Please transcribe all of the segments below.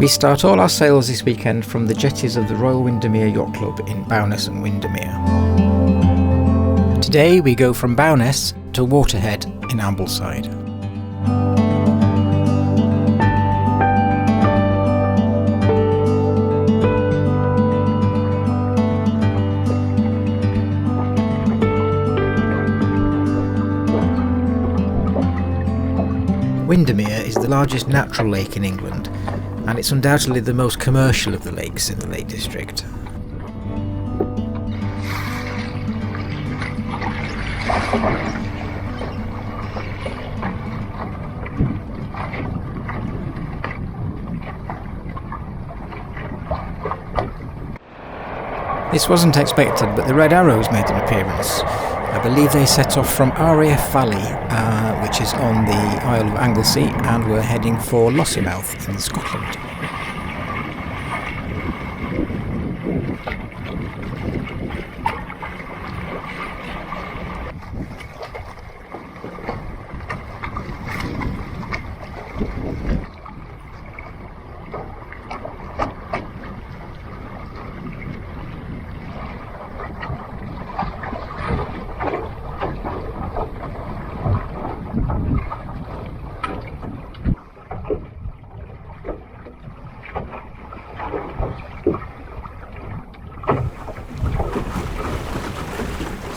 We start all our sails this weekend from the jetties of the Royal Windermere Yacht Club in Bowness and Windermere. Today we go from Bowness to Waterhead in Ambleside. Windermere is the largest natural lake in England, and it's undoubtedly the most commercial of the lakes in the Lake District. This wasn't expected, but the Red Arrows made an appearance. I believe they set off from RAF Valley, which is on the Isle of Anglesey, and were heading for Lossiemouth in Scotland.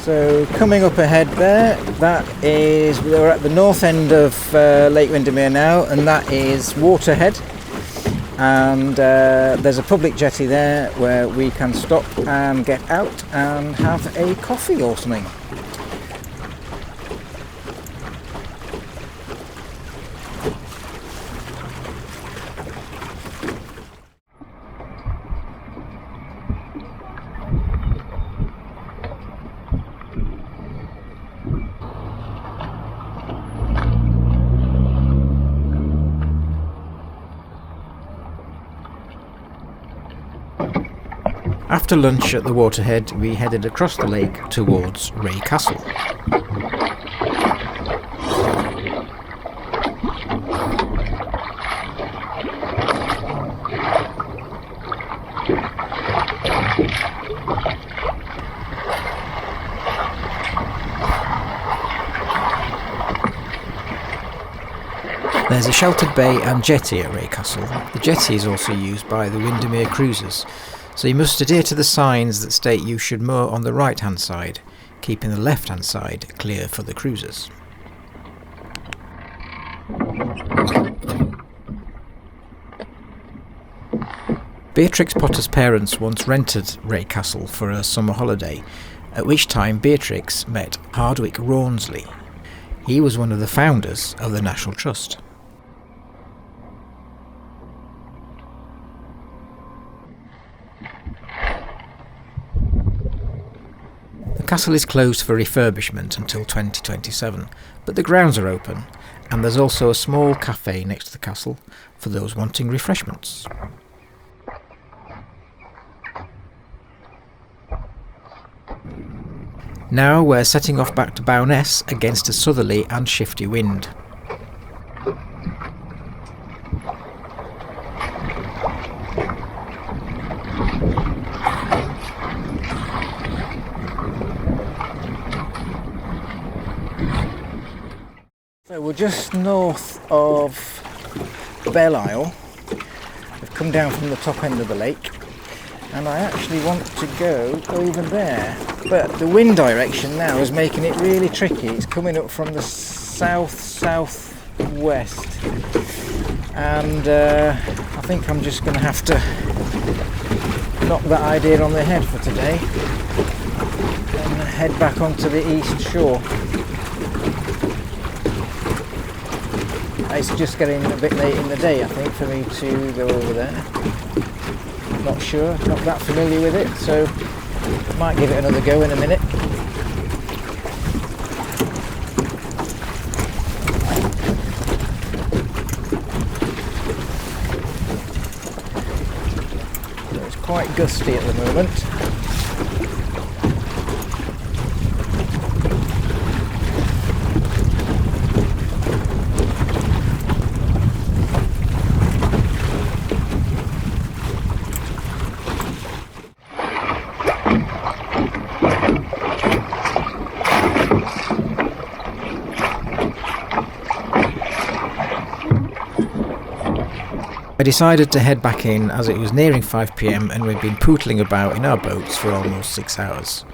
So coming up ahead there, we're at the north end of Lake Windermere now, and that is Waterhead, and there's a public jetty there where we can stop and get out and have a coffee or something. After lunch at the Waterhead, we headed across the lake towards Wray Castle. There's a sheltered bay and jetty at Wray Castle. The jetty is also used by the Windermere cruisers, so you must adhere to the signs that state you should moor on the right hand side, keeping the left hand side clear for the cruisers. Beatrix Potter's parents once rented Wray Castle for a summer holiday, at which time Beatrix met Hardwick Rawnsley. He was one of the founders of the National Trust. The castle is closed for refurbishment until 2027, but the grounds are open, and there's also a small cafe next to the castle for those wanting refreshments. Now we're setting off back to Bowness against a southerly and shifty wind. So we're just north of Belle Isle. We've come down from the top end of the lake, and I actually want to go over there, but the wind direction now is making it really tricky. It's coming up from the south-southwest, and I think I'm just going to have to knock that idea on the head for today and head back onto the east shore. It's just getting a bit late in the day, I think, for me to go over there. Not sure, not that familiar with it, so might give it another go in a minute. So it's quite gusty at the moment. I decided to head back in as it was nearing 5 p.m. and we'd been pootling about in our boats for almost 6 hours.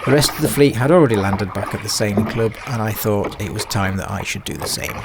The rest of the fleet had already landed back at the sailing club, and I thought it was time that I should do the same.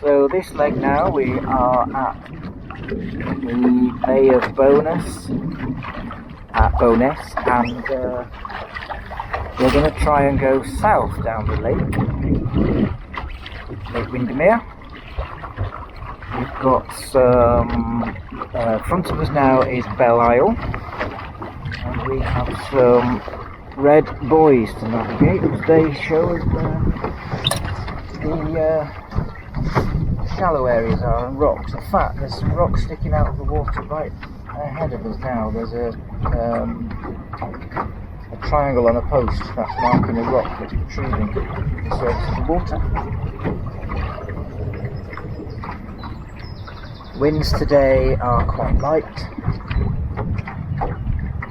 So this leg now, we are at the Bay of Bowness, and we're going to try and go south down the lake, Lake Windermere. We've got some, front of us now is Belle Isle, and we have some red buoys to navigate, which they show us the shallow areas are and rocks. In fact, there's some rocks sticking out of the water right ahead of us now. There's a triangle on a post that's marking a rock that's protruding from the surface of the water. Winds today are quite light.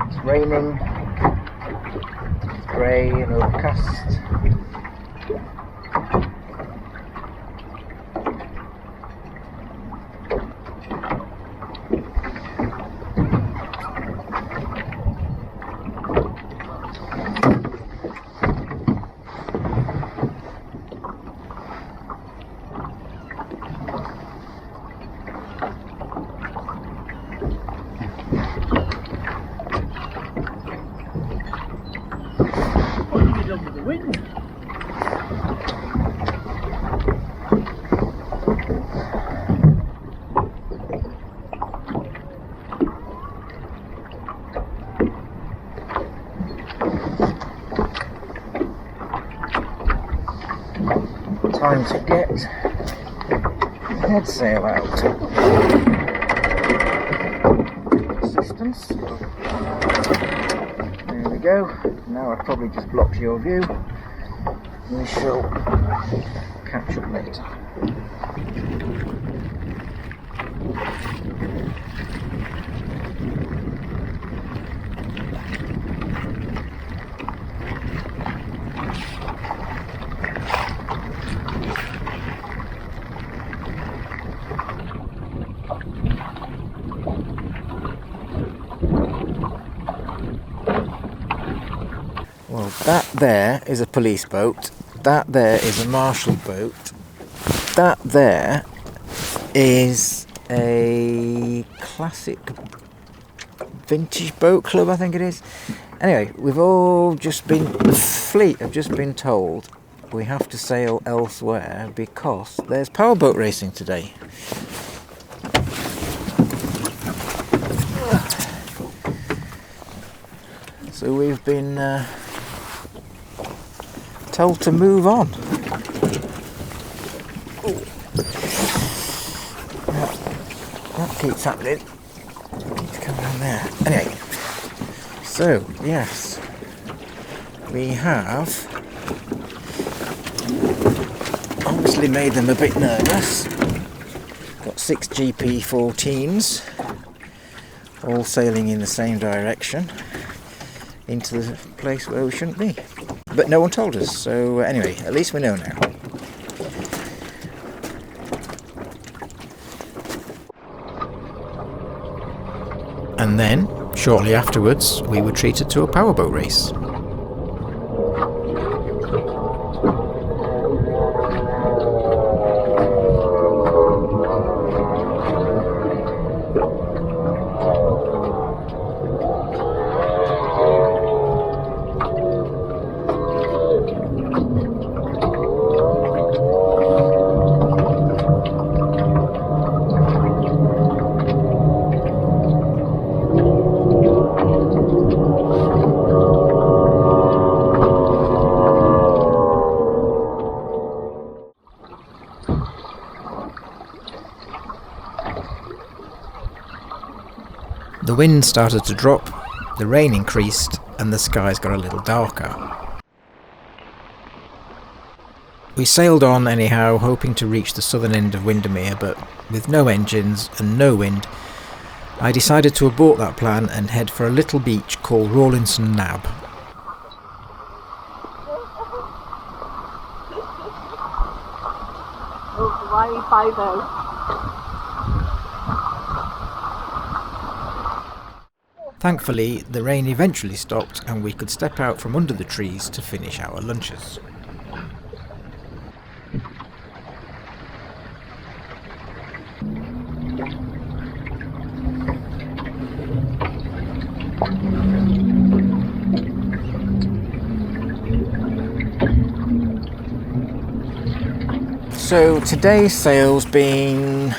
It's raining, it's grey and overcast. Time to get the head sail out. Assistance. There we go. Now I've probably just blocked your view. We shall catch up later. Well, that there is a police boat, that there is a marshal boat, that there is a classic Vinci boat club, I think it is. Anyway, we've all just been, the fleet have just been told we have to sail elsewhere because there's powerboat racing today. So we've been told to move on. That keeps happening. Keeps coming down there. Anyway, so yes, we have obviously made them a bit nervous. Got 6 GP14s all sailing in the same direction into the place where we shouldn't be. But no one told us, so anyway, at least we know now. And then, shortly afterwards, we were treated to a powerboat race. wind started to drop, the rain increased, and the skies got a little darker. We sailed on anyhow, hoping to reach the southern end of Windermere, but with no engines and no wind, I decided to abort that plan and head for a little beach called Rawlinson Nab. Thankfully, the rain eventually stopped and we could step out from under the trees to finish our lunches. So today's sail's been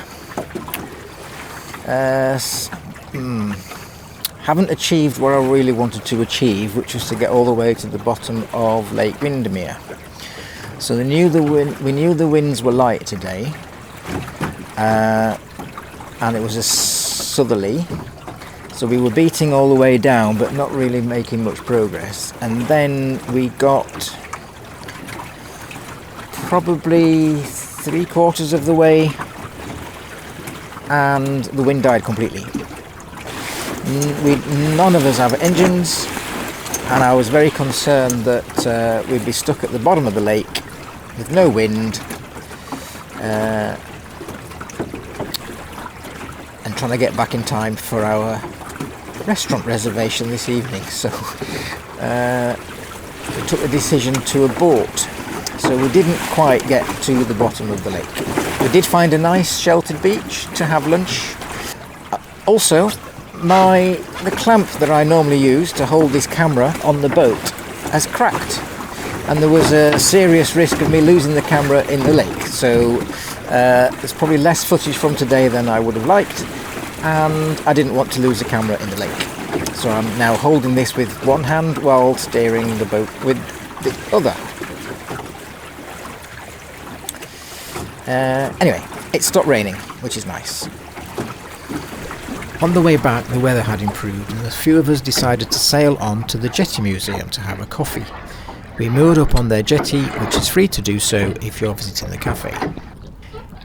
haven't achieved what I really wanted to achieve, which was to get all the way to the bottom of Lake Windermere. So we knew the winds were light today, and it was a southerly, so we were beating all the way down but not really making much progress. And then we got probably 3/4 of the way and the wind died completely. None of us have engines, and I was very concerned that we'd be stuck at the bottom of the lake with no wind and trying to get back in time for our restaurant reservation this evening. So we took the decision to abort. So we didn't quite get to the bottom of the lake. We did find a nice sheltered beach to have lunch. Also, the clamp that I normally use to hold this camera on the boat has cracked, and there was a serious risk of me losing the camera in the lake. So there's probably less footage from today than I would have liked, and I didn't want to lose the camera in the lake. So I'm now holding this with one hand while steering the boat with the other. Anyway, it stopped raining, which is nice. On the way back, the weather had improved, and a few of us decided to sail on to the Jetty Museum to have a coffee. We moored up on their jetty, which is free to do so if you're visiting the cafe.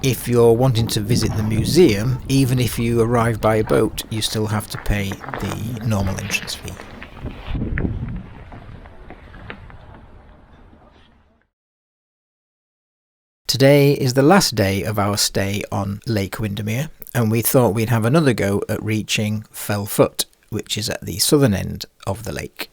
If you're wanting to visit the museum, even if you arrive by a boat, you still have to pay the normal entrance fee. Today is the last day of our stay on Lake Windermere, and we thought we'd have another go at reaching Fell Foot, which is at the southern end of the lake.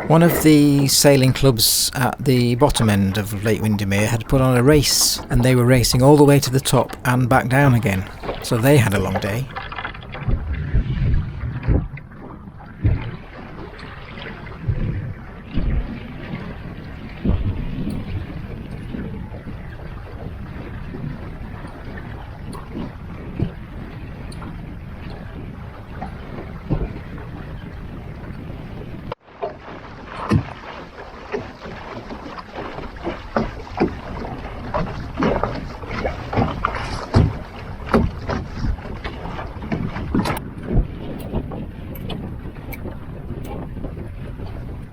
One of the sailing clubs at the bottom end of Lake Windermere had put on a race, and they were racing all the way to the top and back down again, so they had a long day.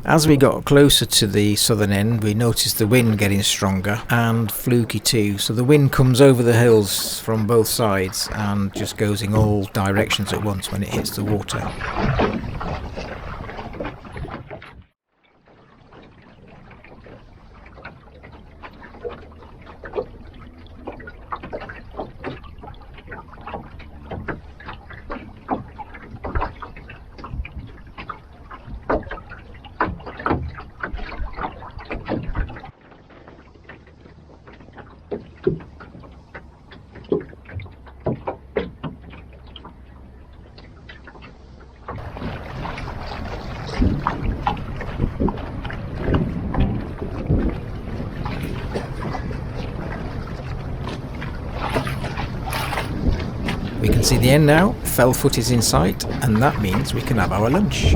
As we got closer to the southern end, we noticed the wind getting stronger and fluky too. So the wind comes over the hills from both sides and just goes in all directions at once when it hits the water. We can see the end now, Fellfoot is in sight, and that means we can have our lunch.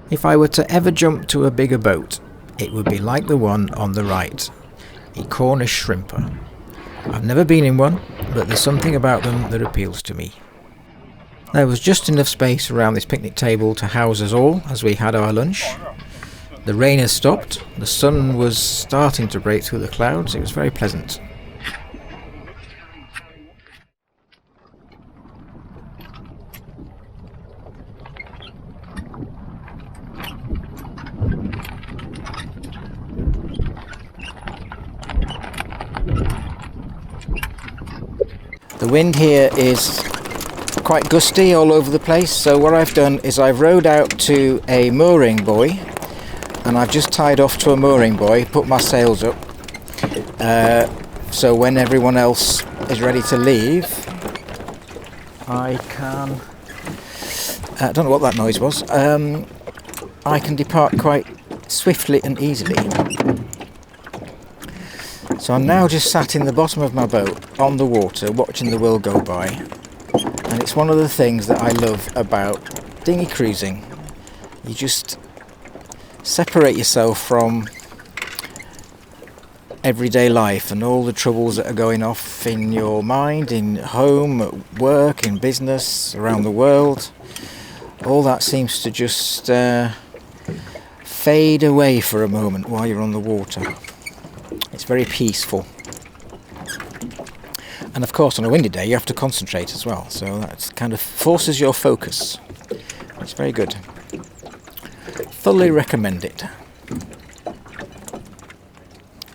If I were to ever jump to a bigger boat, it would be like the one on the right, a Cornish shrimper. I've never been in one, but there's something about them that appeals to me. There was just enough space around this picnic table to house us all as we had our lunch. The rain has stopped, the sun was starting to break through the clouds, it was very pleasant. The wind here is quite gusty all over the place, so what I've done is I've rowed out to a mooring buoy and I've just tied off to a mooring buoy, put my sails up, so when everyone else is ready to leave I can, I don't know what that noise was, I can depart quite swiftly and easily. So I'm now just sat in the bottom of my boat on the water watching the world go by, and it's one of the things that I love about dinghy cruising. You just separate yourself from everyday life and all the troubles that are going off in your mind, in home, at work, in business, around the world. All that seems to just fade away for a moment while you're on the water. It's very peaceful. And of course on a windy day you have to concentrate as well, so that kind of forces your focus. It's very good. Thoroughly recommend it.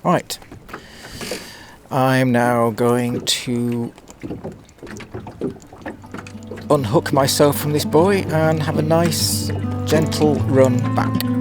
Right, I'm now going to unhook myself from this buoy and have a nice gentle run back.